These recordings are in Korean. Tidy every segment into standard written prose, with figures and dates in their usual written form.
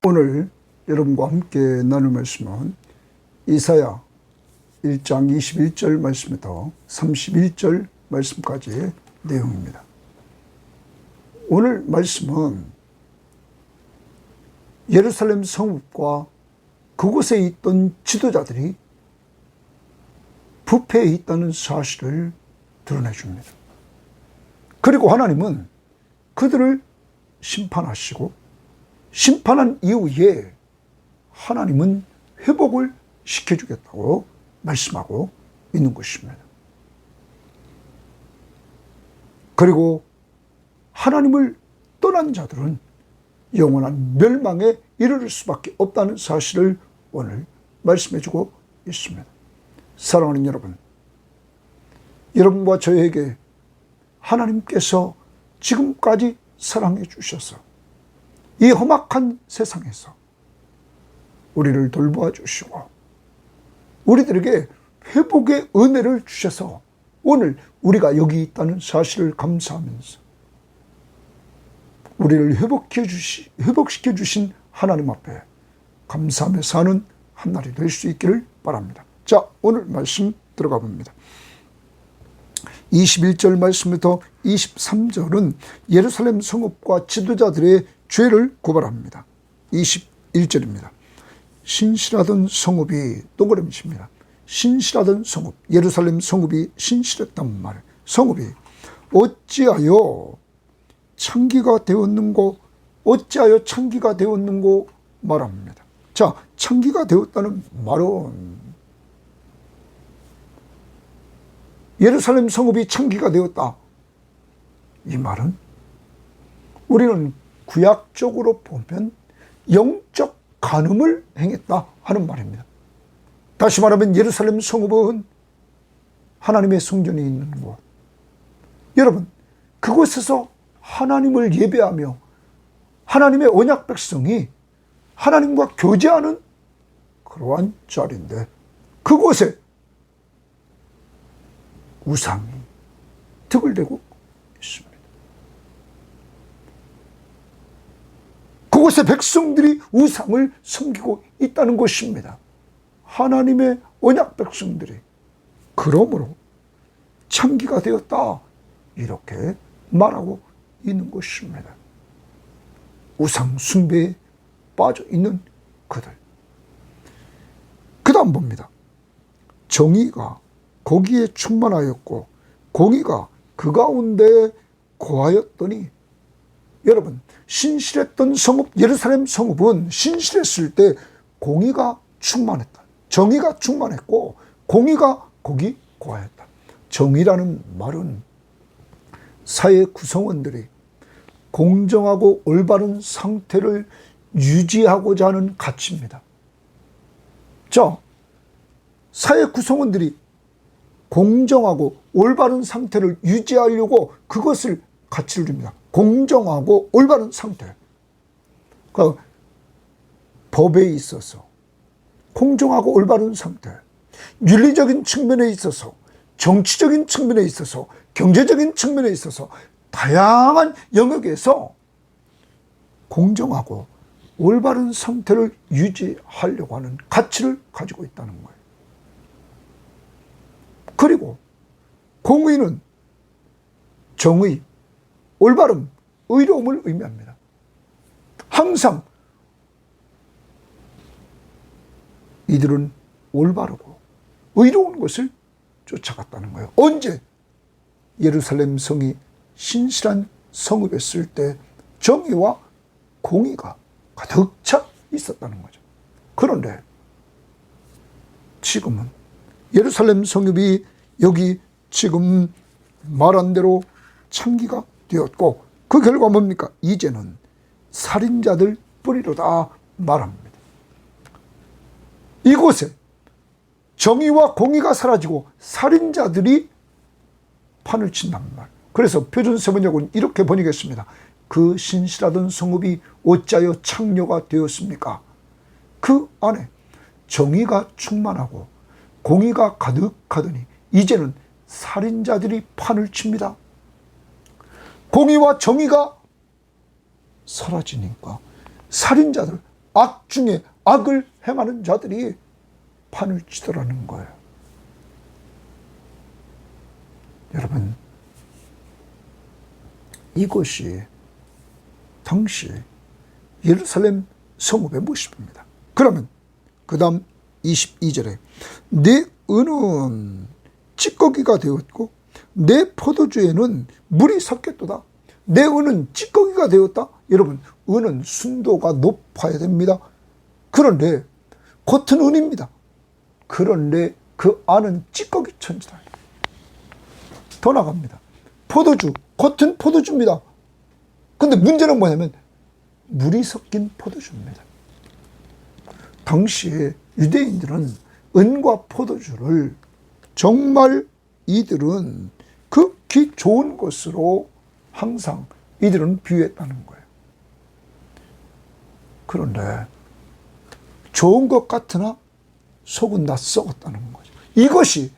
오늘 여러분과 함께 나눌 말씀은 이사야 1장 21절 말씀부터 31절 말씀까지의 내용입니다. 오늘 말씀은 예루살렘 성읍과 그곳에 있던 지도자들이 부패해 있다는 사실을 드러내줍니다. 그리고 하나님은 그들을 심판하시고 심판한 이후에 하나님은 회복을 시켜주겠다고 말씀하고 있는 것입니다. 그리고 하나님을 떠난 자들은 영원한 멸망에 이르를 수밖에 없다는 사실을 오늘 말씀해주고 있습니다. 사랑하는 여러분, 여러분과 저에게 하나님께서 지금까지 사랑해 주셔서 이 험악한 세상에서 우리를 돌보아 주시고 우리들에게 회복의 은혜를 주셔서 오늘 우리가 여기 있다는 사실을 감사하면서 우리를 회복시켜 주신 하나님 앞에 감사하며 사는 한날이 될 수 있기를 바랍니다. 자, 오늘 말씀 들어가 봅니다. 21절 말씀부터 23절은 예루살렘 성읍과 지도자들의 죄를 고발합니다. 21절입니다. 신실하던 성읍이 동그라미입니다. 신실하던 성읍, 예루살렘 성읍이 신실했단 말이에요. 성읍이 어찌하여 창기가 되었는고, 어찌하여 창기가 되었는고 말합니다. 자, 창기가 되었다는 말은 예루살렘 성읍이 창기가 되었다. 이 말은 우리는 구약적으로 보면 영적 간음을 행했다 하는 말입니다. 다시 말하면 예루살렘 성읍은 하나님의 성전이 있는 곳. 여러분, 그곳에서 하나님을 예배하며 하나님의 언약 백성이 하나님과 교제하는 그러한 자리인데 그곳에 우상이 득을 대고 있습니다. 그곳에 백성들이 우상을 섬기고 있다는 것입니다. 하나님의 언약 백성들이. 그러므로 창기가 되었다 이렇게 말하고 있는 것입니다. 우상 숭배에 빠져 있는 그들. 그 다음 봅니다. 정의가 거기에 충만하였고 공의가 그 가운데 거하였더니, 여러분, 신실했던 성읍, 예루살렘 성읍은 신실했을 때 공의가 충만했다. 정의가 충만했고 공의가 거기 거하였다. 정의라는 말은 사회 구성원들이 공정하고 올바른 상태를 유지하고자 하는 가치입니다. 자, 사회 구성원들이 공정하고 올바른 상태를 유지하려고 그것을 가치를 줍니다. 공정하고 올바른 상태. 그러니까 법에 있어서 공정하고 올바른 상태, 윤리적인 측면에 있어서, 정치적인 측면에 있어서, 경제적인 측면에 있어서 다양한 영역에서 공정하고 올바른 상태를 유지하려고 하는 가치를 가지고 있다는 거예요. 그리고 공의는 정의, 올바름, 의로움을 의미합니다. 항상 이들은 올바르고 의로운 것을 쫓아갔다는 거예요. 언제? 예루살렘 성이 신실한 성읍이었을 때 정의와 공의가 가득 차 있었다는 거죠. 그런데 지금은 예루살렘 성읍이 여기 지금 말한 대로 창기가 되었고 그 결과 뭡니까? 이제는 살인자들 뿌리로다 말합니다. 이곳에 정의와 공의가 사라지고 살인자들이 판을 친단 말. 그래서 표준 세번역은 이렇게 번역했습니다. 그 신실하던 성읍이 어찌하여 창녀가 되었습니까? 그 안에 정의가 충만하고 공의가 가득하더니 이제는 살인자들이 판을 칩니다. 공의와 정의가 사라지니까 살인자들, 악 중에 악을 행하는 자들이 판을 치더라는 거예요. 여러분, 이것이 당시 예루살렘 성읍의 모습입니다. 그러면 그 다음 22절에 내 은은 찌꺼기가 되었고 내 포도주에는 물이 섞였도다. 내 은은 찌꺼기가 되었다. 여러분, 은은 순도가 높아야 됩니다. 그런데 겉은 은입니다. 그런데 그 안은 찌꺼기 천지다. 더 나갑니다. 포도주, 겉은 포도주입니다. 근데 문제는 뭐냐면 물이 섞인 포도주입니다. 당시에 유대인들은 은과 포도주를 정말 이들은 극히 좋은 것으로 항상 이들은 비유했다는 거예요. 그런데 좋은 것 같으나 속은 다 썩었다는 거죠. 이것이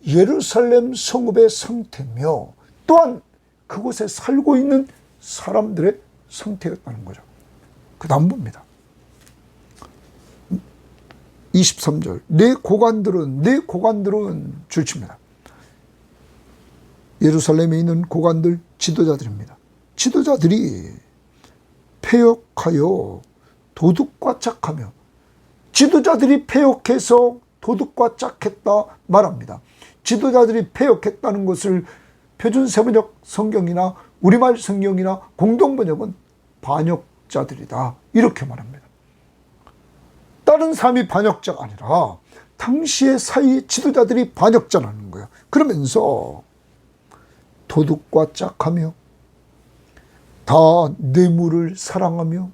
예루살렘 성읍의 상태며 또한 그곳에 살고 있는 사람들의 상태였다는 거죠. 그 다음 봅니다. 23절 내 고관들은 줄칩니다. 예루살렘에 있는 고관들 지도자들입니다. 지도자들이 패역하여 도둑과 짝하며, 지도자들이 패역해서 도둑과 짝했다 말합니다. 지도자들이 패역했다는 것을 표준세번역 성경이나 우리말 성경이나 공동번역은 반역자들이다 이렇게 말합니다. 다른 사람이 반역자가 아니라 당시의 사이 지도자들이 반역자라는 거예요. 그러면서 도둑과 짝하며 다 뇌물을 사랑하며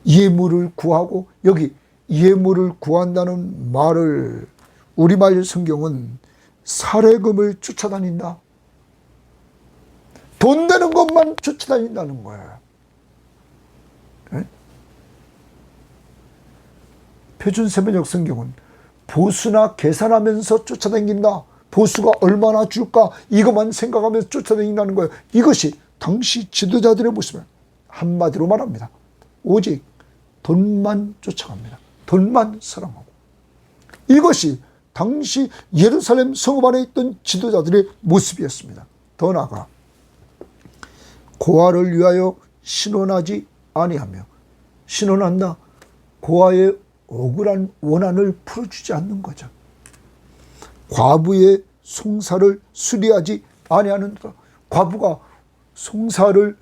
예물을 구하고, 여기 예물을 구한다는 말을 우리말 성경은 사례금을 쫓아다닌다. 돈 되는 것만 쫓아다닌다는 거예요. 네? 표준세번역 성경은 보수나 계산하면서 쫓아다닌다. 보수가 얼마나 줄까 이것만 생각하면서 쫓아다닌다는 거예요. 이것이 당시 지도자들의 모습을 한마디로 말합니다. 오직 돈만 쫓아갑니다. 돈만 사랑하고. 이것이 당시 예루살렘 성읍 안에 있던 지도자들의 모습이었습니다. 더 나아가 고아를 위하여 신원하지 아니하며, 신원한다. 고아의 억울한 원한을 풀어주지 않는 거죠. 과부의 송사를 수리하지 아니하는도다. 과부가 송사를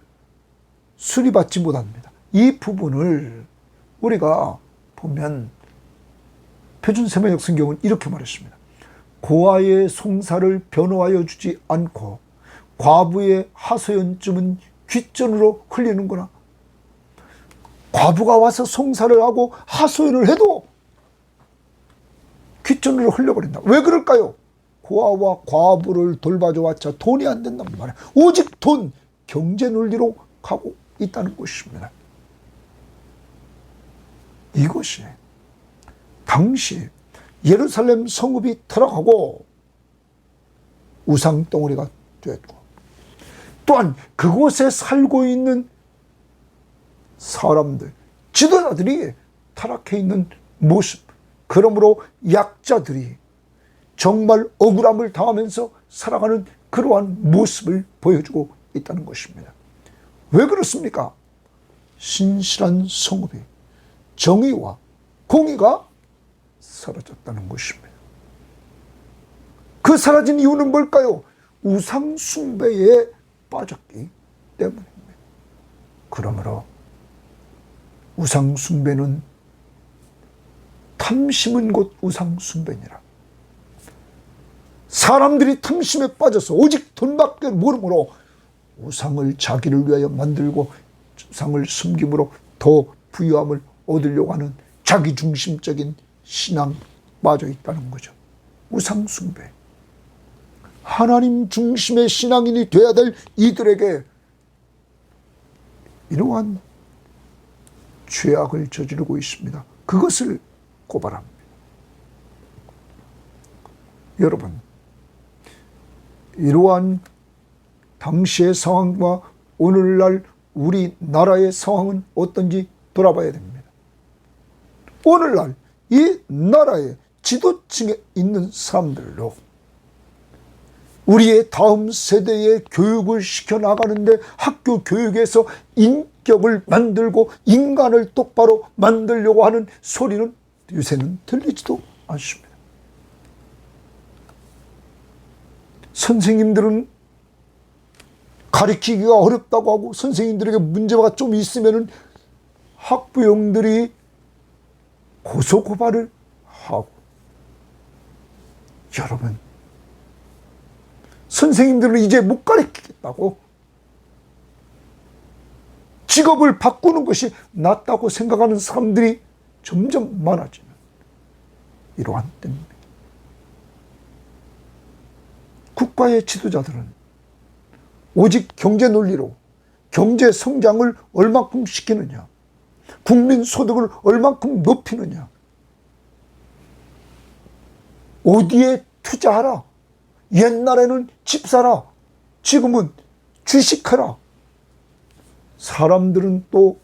수리받지 못합니다. 이 부분을 우리가 보면 표준세번역 성경은 이렇게 말했습니다. 고아의 송사를 변호하여 주지 않고 과부의 하소연쯤은 귓전으로 흘리는구나. 과부가 와서 송사를 하고 하소연을 해도 귓전으로 흘려버린다. 왜 그럴까요? 고아와 과부를 돌봐줘왔자 돈이 안 된단 말이에요. 오직 돈, 경제 논리로 가고 있다는 것입니다. 이것이 당시 예루살렘 성읍이 타락하고 우상덩어리가 됐고, 또한 그곳에 살고 있는 사람들, 지도자들이 타락해 있는 모습, 그러므로 약자들이 정말 억울함을 당하면서 살아가는 그러한 모습을 보여주고 있다는 것입니다. 왜 그렇습니까? 신실한 성읍이, 정의와 공의가 사라졌다는 것입니다. 그 사라진 이유는 뭘까요? 우상 숭배에 빠졌기 때문입니다. 그러므로 우상 숭배는 탐심은 곧 우상 숭배니라. 사람들이 탐심에 빠져서 오직 돈밖에 모르므로 우상을 자기를 위하여 만들고 우상을 숨김으로 더 부유함을 얻으려고 하는 자기중심적인 신앙 빠져 있다는 거죠. 우상 숭배. 하나님 중심의 신앙인이 되어야 될 이들에게 이러한 죄악을 저지르고 있습니다. 그것을 고발합니다. 여러분, 이러한 당시의 상황과 오늘날 우리나라의 상황은 어떤지 돌아봐야 됩니다. 오늘날 이 나라의 지도층에 있는 사람들로 우리의 다음 세대에 교육을 시켜나가는데 학교 교육에서 인격을 만들고 인간을 똑바로 만들려고 하는 소리는 요새는 들리지도 않습니다. 선생님들은 가르치기가 어렵다고 하고 선생님들에게 문제가 좀 있으면 학부형들이 고소고발을 하고, 여러분, 선생님들은 이제 못 가르치겠다고 직업을 바꾸는 것이 낫다고 생각하는 사람들이 점점 많아지는 이러한 때입니다. 국가의 지도자들은 오직 경제 논리로 경제 성장을 얼마큼 시키느냐, 국민 소득을 얼마큼 높이느냐, 어디에 투자하라, 옛날에는 집 사라, 지금은 주식하라. 사람들은 또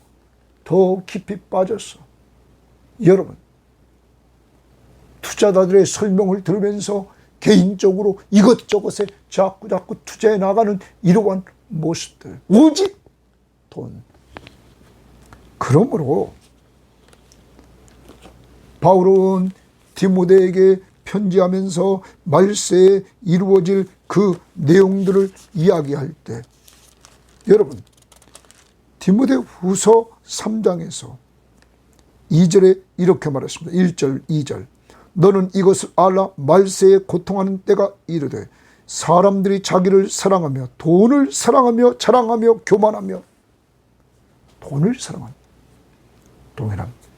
더 깊이 빠졌어. 여러분, 투자자들의 설명을 들으면서 개인적으로 이것저것에 자꾸 투자해 나가는 이러한 모습들, 오직 돈. 그러므로 바울은 디모데에게 편지하면서 말세에 이루어질 그 내용들을 이야기할 때, 여러분, 디모데 후서 3장에서 2절에 이렇게 말했습니다. 1절, 2절. 너는 이것을 알라. 말세에 고통하는 때가 이르되 사람들이 자기를 사랑하며 돈을 사랑하며 자랑하며 교만하며, 돈을 사랑하며 동일합니다.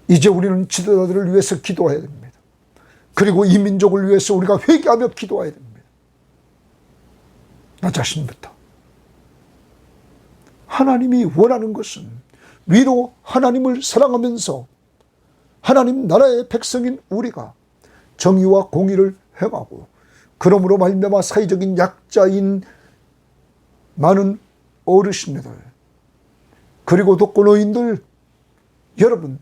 이제 우리는 지도자들을 위해서 기도해야 됩니다. 그리고 이 민족을 위해서 우리가 회개하며 기도해야 됩니다. 나 자신부터. 하나님이 원하는 것은 위로 하나님을 사랑하면서 하나님 나라의 백성인 우리가 정의와 공의를 행하고, 그러므로 말미암아 사회적인 약자인 많은 어르신들, 그리고 독거노인들, 여러분,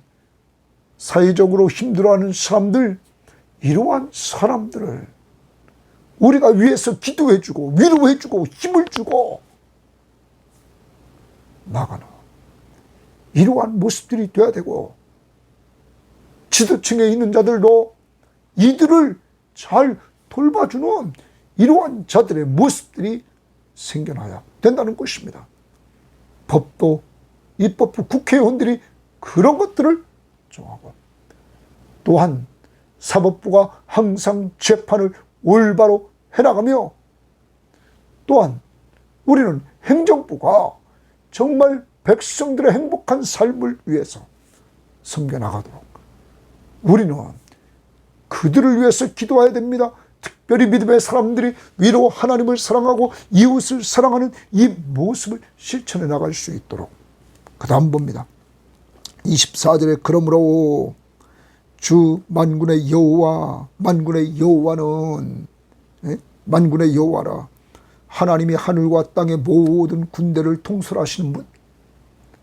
사회적으로 힘들어하는 사람들, 이러한 사람들을 우리가 위해서 기도해주고 위로해주고 힘을 주고 나가는 이러한 모습들이 돼야 되고, 지도층에 있는 자들도 이들을 잘 돌봐주는 이러한 자들의 모습들이 생겨나야 된다는 것입니다. 법도, 입법부, 국회의원들이 그런 것들을 정하고, 또한 사법부가 항상 재판을 올바로 해나가며, 또한 우리는 행정부가 정말 백성들의 행복한 삶을 위해서 섬겨나가도록 우리는 그들을 위해서 기도해야 됩니다. 특별히 믿음의 사람들이 위로 하나님을 사랑하고 이웃을 사랑하는 이 모습을 실천해 나갈 수 있도록. 그 다음 봅니다. 24절에 그러므로 주 만군의 여호와, 만군의 여호와는, 만군의 여호와라, 하나님이 하늘과 땅의 모든 군대를 통솔하시는 분,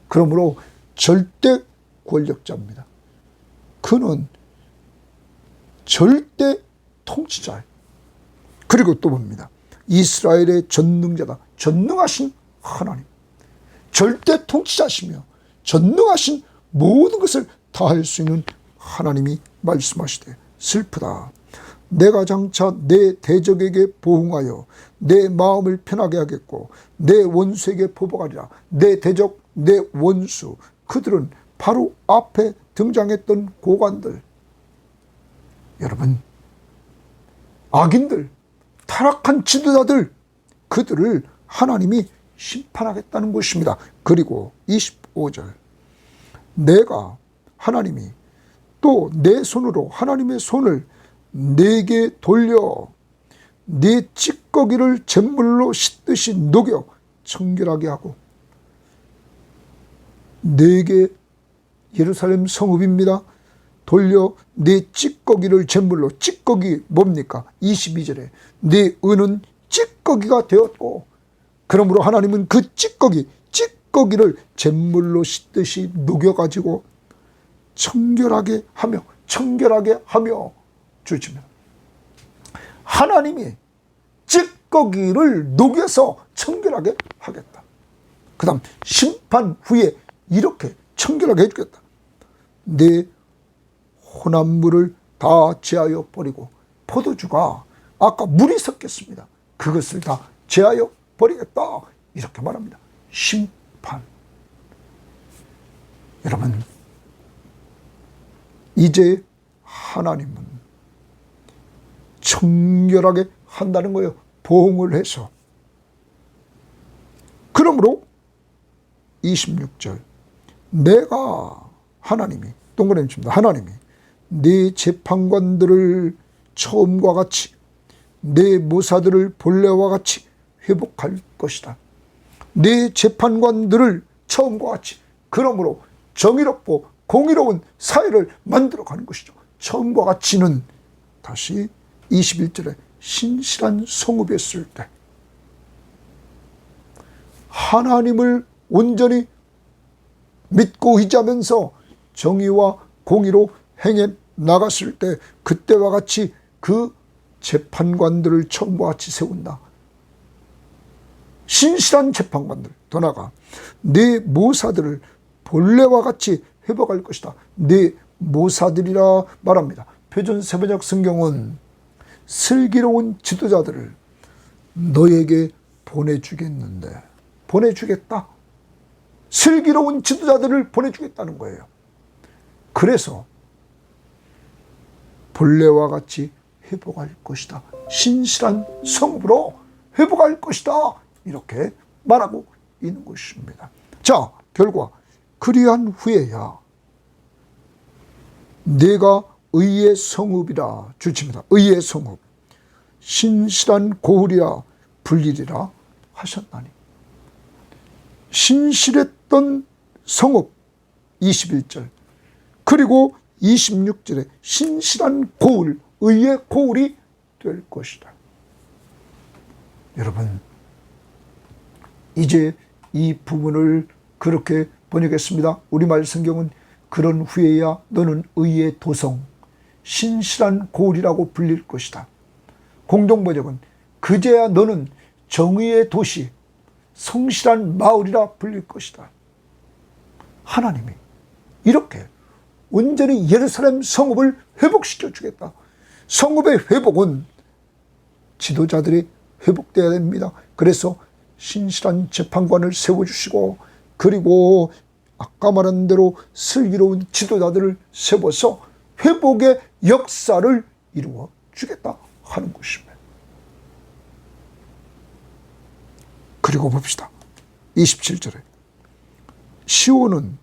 그러므로 절대 권력자입니다. 그는 절대 통치자예요. 그리고 또 봅니다. 이스라엘의 전능자다. 전능하신 하나님, 절대 통치자시며 전능하신 모든 것을 다 할 수 있는 하나님이 말씀하시되, 슬프다. 내가 장차 내 대적에게 보응하여 내 마음을 편하게 하겠고 내 원수에게 보복하리라. 내 대적, 내 원수, 그들은 바로 앞에 등장했던 고관들, 여러분, 악인들, 타락한 지도자들, 그들을 하나님이 심판하겠다는 것입니다. 그리고 25절, 내가, 하나님이 또 내 손으로, 하나님의 손을 내게 돌려 네 찌꺼기를 잿물로 씻듯이 녹여 청결하게 하고, 내게, 예루살렘 성읍입니다. 돌려 네 찌꺼기를 잿물로, 찌꺼기 뭡니까? 22절에 네 은은 찌꺼기가 되었고, 그러므로 하나님은 그 찌꺼기 찌꺼기를 잿물로 씻듯이 녹여가지고 청결하게 하며 주십니다. 하나님이 찌꺼기를 녹여서 청결하게 하겠다. 그 다음 심판 후에 이렇게 청결하게 해주겠다. 내 혼합물을 다 제하여 버리고, 포도주가 아까 물이 섞였습니다. 그것을 다 제하여 버리겠다. 이렇게 말합니다. 심판. 여러분, 이제 하나님은 청결하게 한다는 거예요. 보응을 해서. 그러므로 26절, 내가 하나님이, 동그라미 칩니다. 하나님이 네 재판관들을 처음과 같이, 네 모사들을 본래와 같이 회복할 것이다. 네 재판관들을 처음과 같이, 그러므로 정의롭고 공의로운 사회를 만들어가는 것이죠. 처음과 같이는 다시 21절에 신실한 성읍이었을 때, 하나님을 온전히 믿고 의지하면서 정의와 공의로 행해 나갔을 때, 그때와 같이 그 재판관들을 처음과 같이 세운다. 신실한 재판관들, 더 나아가 네 모사들을 본래와 같이 회복할 것이다. 네 모사들이라 말합니다. 표준 세번역 성경은 슬기로운 지도자들을 너에게 보내주겠는데, 보내주겠다. 슬기로운 지도자들을 보내주겠다는 거예요. 그래서 본래와 같이 회복할 것이다. 신실한 성읍으로 회복할 것이다. 이렇게 말하고 있는 것입니다. 자, 결과 그리한 후에야 내가 의의 성읍이라 주칩니다. 의의 성읍, 신실한 고을이라 불리리라 하셨나니. 신실했던 성읍 21절, 그리고 26절에 신실한 고을, 의의 고을이 될 것이다. 여러분, 이제 이 부분을 그렇게 번역했습니다. 우리말 성경은 그런 후에야 너는 의의 도성, 신실한 고을이라고 불릴 것이다. 공동번역은 그제야 너는 정의의 도시, 성실한 마을이라 불릴 것이다. 하나님이 이렇게 온전히 예루살렘 성읍을 회복시켜 주겠다. 성읍의 회복은 지도자들이 회복되어야 됩니다. 그래서 신실한 재판관을 세워주시고, 그리고 아까 말한 대로 슬기로운 지도자들을 세워서 회복의 역사를 이루어 주겠다 하는 것입니다. 그리고 봅시다. 27절에 시온은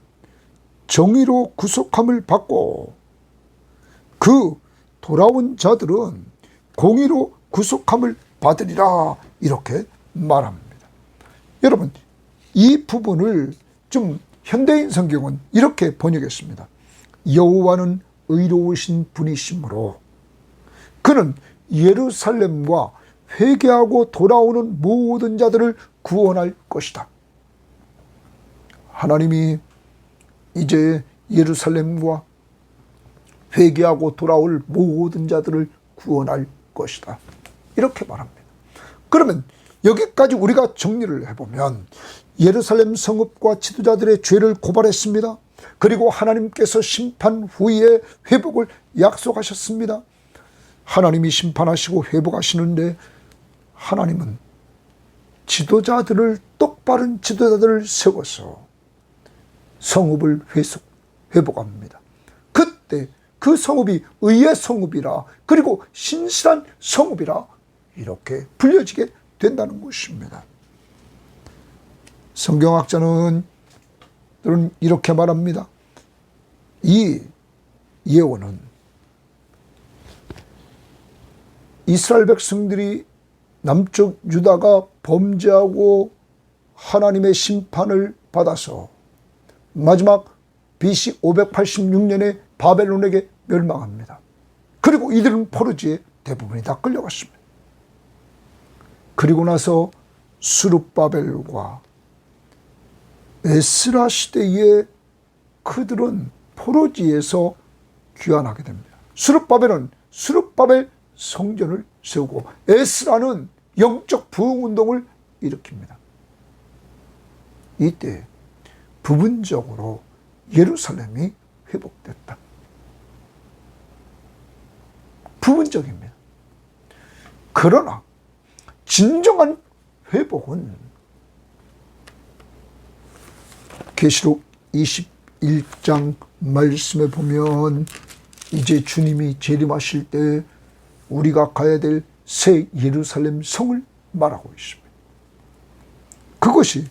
정의로 구속함을 받고 그 돌아온 자들은 공의로 구속함을 받으리라, 이렇게 말합니다. 여러분, 이 부분을 좀 현대인 성경은 이렇게 번역했습니다. 여호와는 의로우신 분이시므로 그는 예루살렘과 회개하고 돌아오는 모든 자들을 구원할 것이다. 하나님이 이제 예루살렘과 회개하고 돌아올 모든 자들을 구원할 것이다. 이렇게 말합니다. 그러면 여기까지 우리가 정리를 해보면, 예루살렘 성읍과 지도자들의 죄를 고발했습니다. 그리고 하나님께서 심판 후에 회복을 약속하셨습니다. 하나님이 심판하시고 회복하시는데, 하나님은 지도자들을, 똑바른 지도자들을 세워서 성읍을 회복합니다. 그때 그 성읍이 의의 성읍이라, 그리고 신실한 성읍이라 이렇게 불려지게 된다는 것입니다. 성경학자는 이렇게 말합니다. 이 예언은 이스라엘 백성들이 남쪽 유다가 범죄하고 하나님의 심판을 받아서 마지막 BC 586년에 바벨론에게 멸망합니다. 그리고 이들은 포로지에 대부분이 다 끌려갔습니다. 그리고 나서 스룹바벨과 에스라 시대에 그들은 포로지에서 귀환하게 됩니다. 스룹바벨은 스룹바벨 성전을 세우고 에스라는 영적 부흥운동을 일으킵니다. 이때 부분적으로 예루살렘이 회복됐다. 부분적입니다. 그러나 진정한 회복은 계시록 21장 말씀에 보면 이제 주님이 재림하실 때 우리가 가야 될 새 예루살렘 성을 말하고 있습니다. 그것이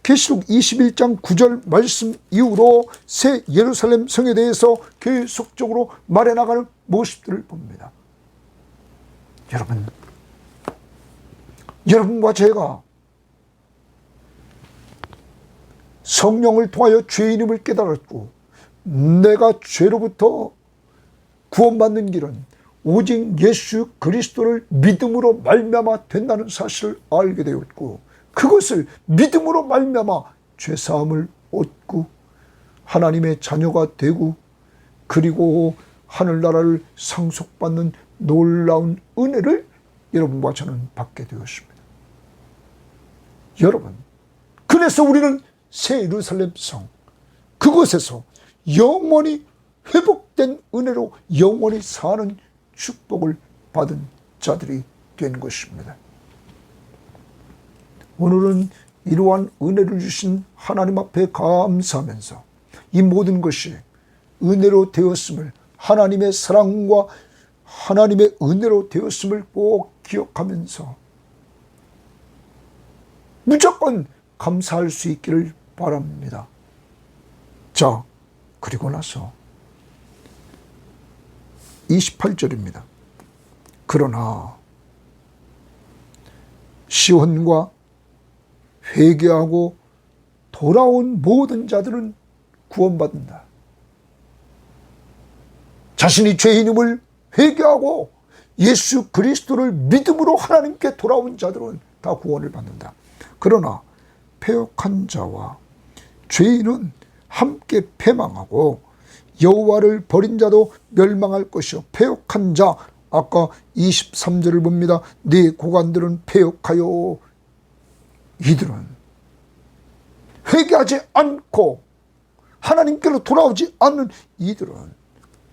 계시록 21장 9절 말씀 이후로 새 예루살렘 성에 대해서 계속적으로 말해 나가는 모습들을 봅니다. 여러분과 제가 성령을 통하여 죄인임을 깨달았고 내가 죄로부터 구원받는 길은 오직 예수 그리스도를 믿음으로 말미암아 된다는 사실을 알게 되었고 그것을 믿음으로 말미암아 죄사함을 얻고 하나님의 자녀가 되고 그리고 하늘나라를 상속받는 놀라운 은혜를 여러분과 저는 받게 되었습니다. 여러분, 그래서 우리는 새 예루살렘 성, 그곳에서 영원히 회복된 은혜로 영원히 사는 축복을 받은 자들이 된 것입니다. 오늘은 이러한 은혜를 주신 하나님 앞에 감사하면서 이 모든 것이 은혜로 되었음을, 하나님의 사랑과 하나님의 은혜로 되었음을 꼭 기억하면서 무조건 감사할 수 있기를 바랍니다. 자, 그리고 나서 28절입니다. 그러나 시온과 회개하고 돌아온 모든 자들은 구원받는다. 자신이 죄인임을 회개하고 예수 그리스도를 믿음으로 하나님께 돌아온 자들은 다 구원을 받는다. 그러나 패역한 자와 죄인은 함께 패망하고 여호와를 버린 자도 멸망할 것이요 패역한 자, 아까 23절을 봅니다. 네 고관들은 패역하여 이들은 회개하지 않고 하나님께로 돌아오지 않는 이들은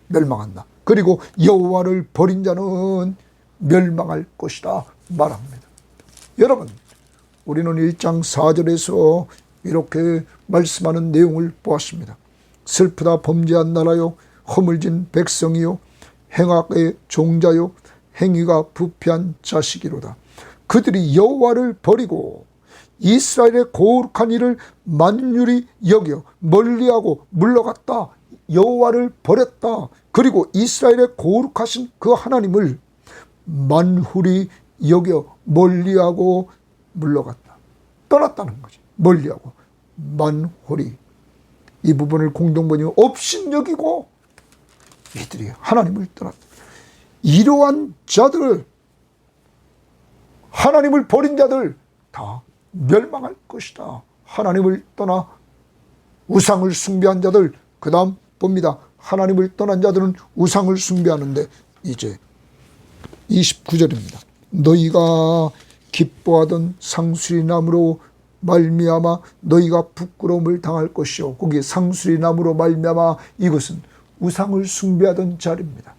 멸망한다. 그리고 여호와를 버린 자는 멸망할 것이다 말합니다. 여러분, 우리는 1장 4절에서 이렇게 말씀하는 내용을 보았습니다. 슬프다 범죄한 나라요, 허물진 백성이요, 행악의 종자요, 행위가 부패한 자식이로다. 그들이 여호와를 버리고 이스라엘의 거룩한 일을 만율히 여겨 멀리하고 물러갔다. 여호와를 버렸다. 그리고 이스라엘의 거룩하신 그 하나님을 만훌히 여겨 멀리하고 물러갔다. 떠났다는 거지. 멀리하고 만홀히. 이 부분을 공동번역이 업신여기고 이들이 하나님을 떠났다. 이러한 자들, 하나님을 버린 자들 다 멸망할 것이다. 하나님을 떠나 우상을 숭배한 자들, 그 다음 봅니다. 하나님을 떠난 자들은 우상을 숭배하는데 이제 29절입니다. 너희가 기뻐하던 상수리나무로 말미암아 너희가 부끄러움을 당할 것이요. 거기 상수리나무로 말미암아 이것은 우상을 숭배하던 자리입니다.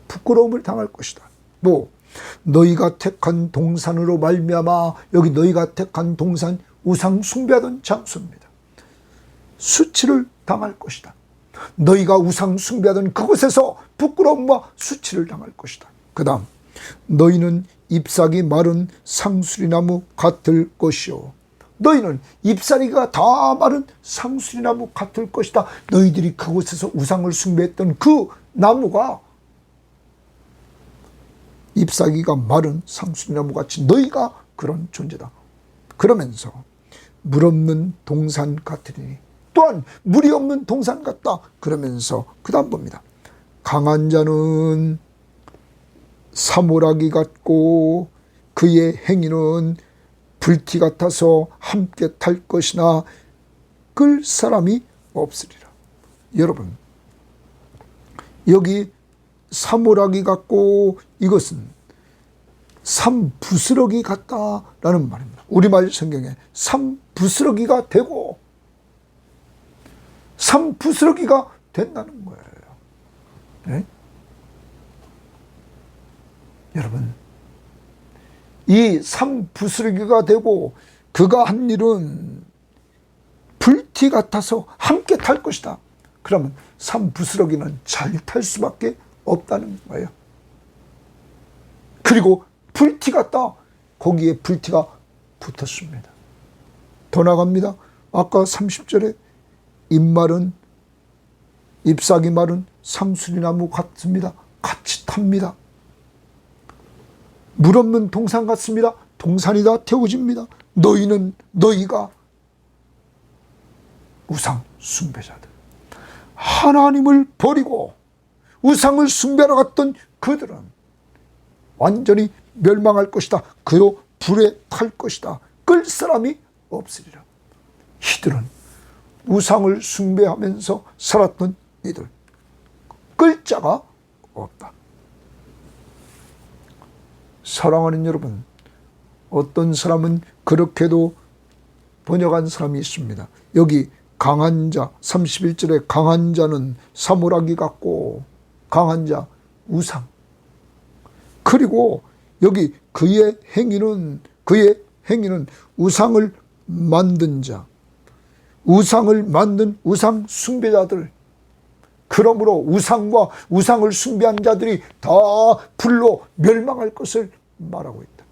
부끄러움을 당할 것이다. 뭐 너희가 택한 동산으로 말미암아, 여기 너희가 택한 동산 우상 숭배하던 장소입니다. 수치를 당할 것이다. 너희가 우상 숭배하던 그곳에서 부끄러움과 수치를 당할 것이다. 그 다음 너희는 잎사귀 마른 상수리나무 같을 것이요. 너희는 잎사귀가 다 마른 상수리나무 같을 것이다. 너희들이 그곳에서 우상을 숭배했던 그 나무가 잎사귀가 마른 상수리나무 같이 너희가 그런 존재다. 그러면서 물 없는 동산 같으니 또한 물이 없는 동산 같다. 그러면서 그 다음 봅니다. 강한 자는 사모라기 같고 그의 행위는 불티 같아서 함께 탈 것이나 끌 사람이 없으리라. 여러분, 여기 사물하기 같고 이것은 산부스러기 같다라는 말입니다. 우리말 성경에 산부스러기가 되고 산부스러기가 된다는 거예요. 네? 여러분, 이 산부스러기가 되고 그가 한 일은 불티 같아서 함께 탈 것이다. 그러면 산부스러기는 잘 탈 수밖에 없다는 거예요. 그리고 불티 같다. 거기에 불티가 붙었습니다. 더 나갑니다. 아까 30절에 잎사귀 말은 상수리나무 같습니다. 같이 탑니다. 물 없는 동산 같습니다. 동산이 다 태워집니다. 너희가 우상 숭배자들, 하나님을 버리고 우상을 숭배하러 갔던 그들은 완전히 멸망할 것이다. 그요 불에 탈 것이다. 끌 사람이 없으리라. 이들은 우상을 숭배하면서 살았던 이들, 끌 자가 없다. 사랑하는 여러분, 어떤 사람은 그렇게도 번역한 사람이 있습니다. 여기 강한 자, 31절에 강한 자는 사물하기 같고 강한 자 우상, 그리고 여기 그의 행위는 우상을 만든 자, 우상을 만든 우상 숭배자들, 그러므로 우상과 우상을 숭배한 자들이 다 불로 멸망할 것을 말하고 있다.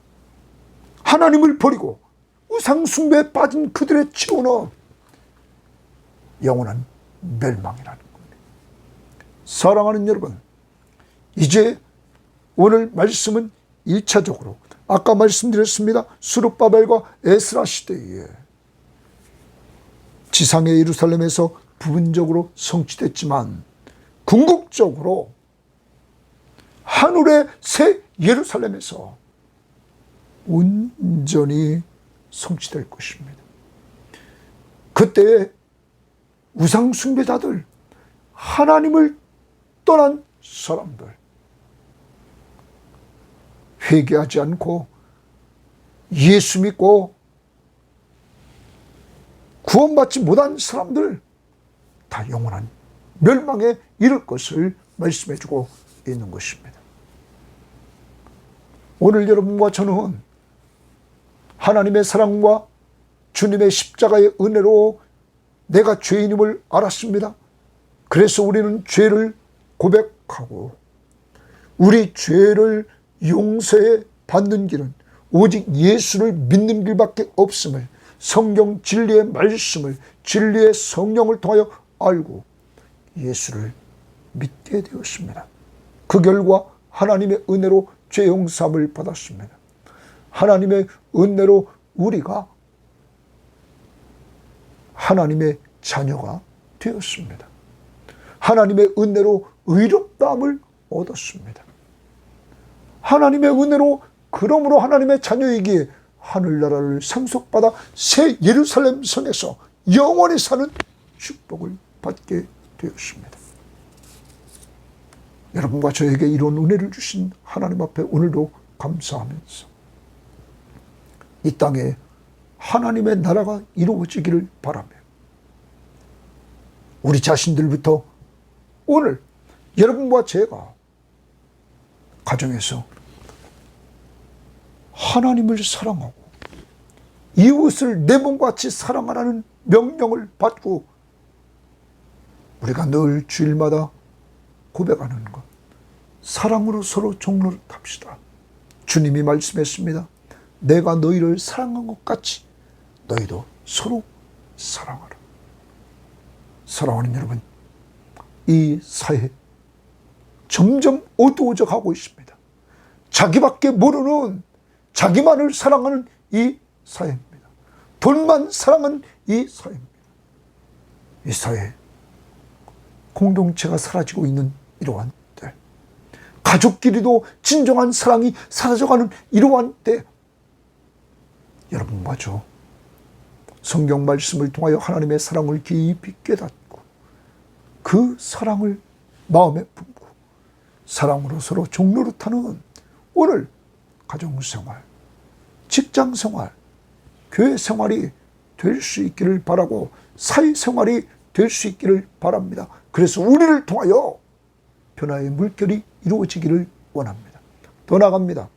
하나님을 버리고 우상 숭배에 빠진 그들의 최후는 영원한 멸망이라는 겁니다. 사랑하는 여러분, 이제 오늘 말씀은 1차적으로 아까 말씀드렸습니다. 스룹바벨과 에스라 시대에 지상의 예루살렘에서 부분적으로 성취됐지만 궁극적으로 하늘의 새 예루살렘에서 온전히 성취될 것입니다. 그때 우상 숭배자들, 하나님을 떠난 사람들, 회개하지 않고 예수 믿고 구원받지 못한 사람들 다 영원한 멸망에 이를 것을 말씀해주고 있는 것입니다. 오늘 여러분과 저는 하나님의 사랑과 주님의 십자가의 은혜로 내가 죄인임을 알았습니다. 그래서 우리는 죄를 고백하고 우리 죄를 용서해 받는 길은 오직 예수를 믿는 길밖에 없음을, 성경 진리의 말씀을, 진리의 성령을 통하여 알고 예수를 믿게 되었습니다. 그 결과 하나님의 은혜로 죄 용서함을 받았습니다. 하나님의 은혜로 우리가 하나님의 자녀가 되었습니다. 하나님의 은혜로 의롭다함을 얻었습니다. 하나님의 은혜로 그러므로 하나님의 자녀이기에 하늘나라를 상속받아 새 예루살렘 성에서 영원히 사는 축복을 받게 되었습니다. 여러분과 저에게 이런 은혜를 주신 하나님 앞에 오늘도 감사하면서 이 땅에 하나님의 나라가 이루어지기를 바라며 우리 자신들부터 오늘 여러분과 제가 가정에서 하나님을 사랑하고 이웃을 내 몸과 같이 사랑하라는 명령을 받고 우리가 늘 주일마다 고백하는 것, 사랑으로 서로 종노릇합시다. 주님이 말씀했습니다. 내가 너희를 사랑한 것 같이 너희도 서로 사랑하라. 사랑하는 여러분, 이 사회 점점 어두워져 가고 있습니다. 자기밖에 모르는, 자기만을 사랑하는 이 사회입니다. 돈만 사랑하는 이 사회입니다. 이 사회 공동체가 사라지고 있는 이러한 때, 가족끼리도 진정한 사랑이 사라져가는 이러한 때, 여러분과 저 성경 말씀을 통하여 하나님의 사랑을 깊이 깨닫고 그 사랑을 마음에 품고 사랑으로 서로 종노릇하는 오늘 가정생활, 직장생활, 교회생활이 될 수 있기를 바라고 사회생활이 될 수 있기를 바랍니다. 그래서 우리를 통하여 변화의 물결이 이루어지기를 원합니다. 더 나아갑니다.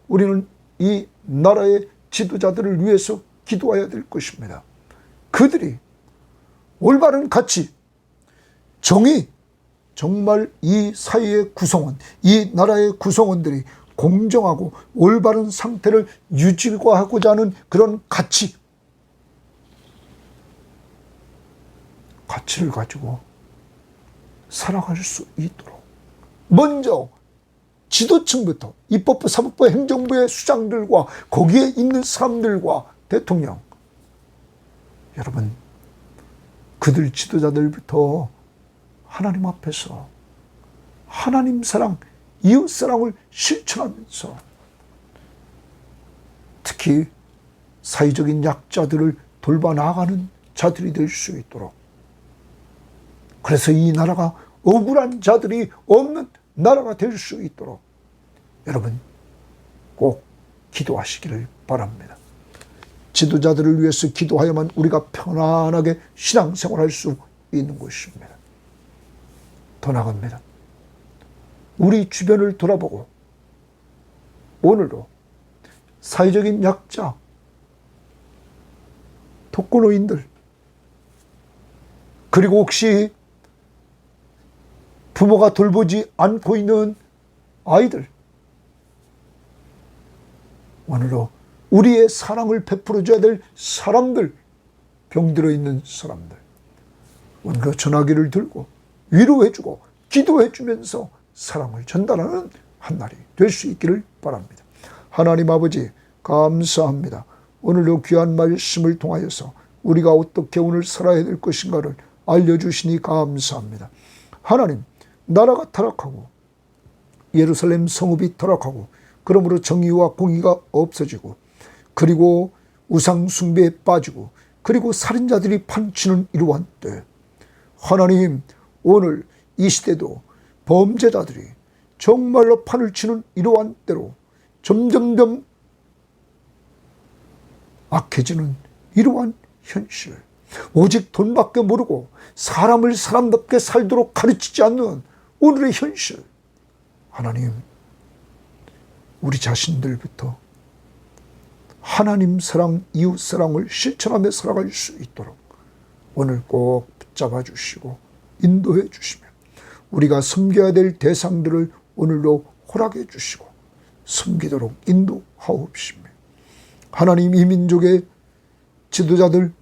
우리는 이 나라의 지도자들을 위해서 기도해야 될 것입니다. 그들이 올바른 가치, 정의, 정말 이 사회의 구성원, 이 나라의 구성원들이 공정하고 올바른 상태를 유지하고자 하는 그런 가치를 가지고 살아갈 수 있도록 먼저 지도층부터 입법부, 사법부, 행정부의 수장들과 거기에 있는 사람들과 대통령, 여러분 그들 지도자들부터 하나님 앞에서 하나님 사랑, 이웃 사랑을 실천하면서 특히 사회적인 약자들을 돌봐 나가는 자들이 될 수 있도록, 그래서 이 나라가 억울한 자들이 없는 나라가 될 수 있도록 여러분 꼭 기도하시기를 바랍니다. 지도자들을 위해서 기도하야만 우리가 편안하게 신앙생활할 수 있는 것입니다. 더 나갑니다. 우리 주변을 돌아보고 오늘도 사회적인 약자, 독거노인들, 그리고 혹시 부모가 돌보지 않고 있는 아이들, 오늘도 우리의 사랑을 베풀어줘야 될 사람들, 병들어 있는 사람들, 오늘도 전화기를 들고 위로해주고 기도해주면서 사랑을 전달하는 한 날이 될 수 있기를 바랍니다. 하나님 아버지 감사합니다. 오늘도 귀한 말씀을 통하여서 우리가 어떻게 오늘 살아야 될 것인가를 알려주시니 감사합니다. 하나님, 나라가 타락하고 예루살렘 성읍이 타락하고 그러므로 정의와 공의가 없어지고 그리고 우상 숭배에 빠지고 그리고 살인자들이 판치는 이러한 때, 하나님 오늘 이 시대도 범죄자들이 정말로 판을 치는 이러한 때로 점점점 악해지는 이러한 현실, 오직 돈밖에 모르고 사람을 사람답게 살도록 가르치지 않는 오늘의 현실, 하나님 우리 자신들부터 하나님 사랑, 이웃 사랑을 실천하며 살아갈 수 있도록 오늘 꼭 붙잡아 주시고 인도해 주시며 우리가 섬겨야 될 대상들을 오늘도 허락해 주시고 섬기도록 인도하옵시며, 하나님 이 민족의 지도자들,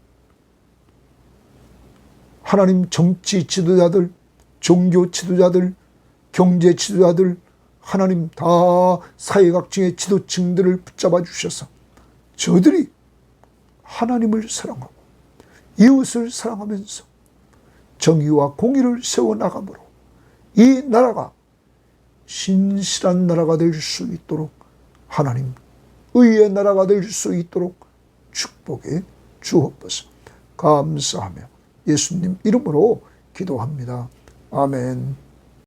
하나님 정치 지도자들, 종교 지도자들, 경제 지도자들, 하나님 다 사회각층의 지도층들을 붙잡아 주셔서 저들이 하나님을 사랑하고 이웃을 사랑하면서 정의와 공의를 세워나가므로 이 나라가 신실한 나라가 될 수 있도록, 하나님 의의 나라가 될 수 있도록 축복해 주옵소서. 감사하며 예수님 이름으로 기도합니다. 아멘.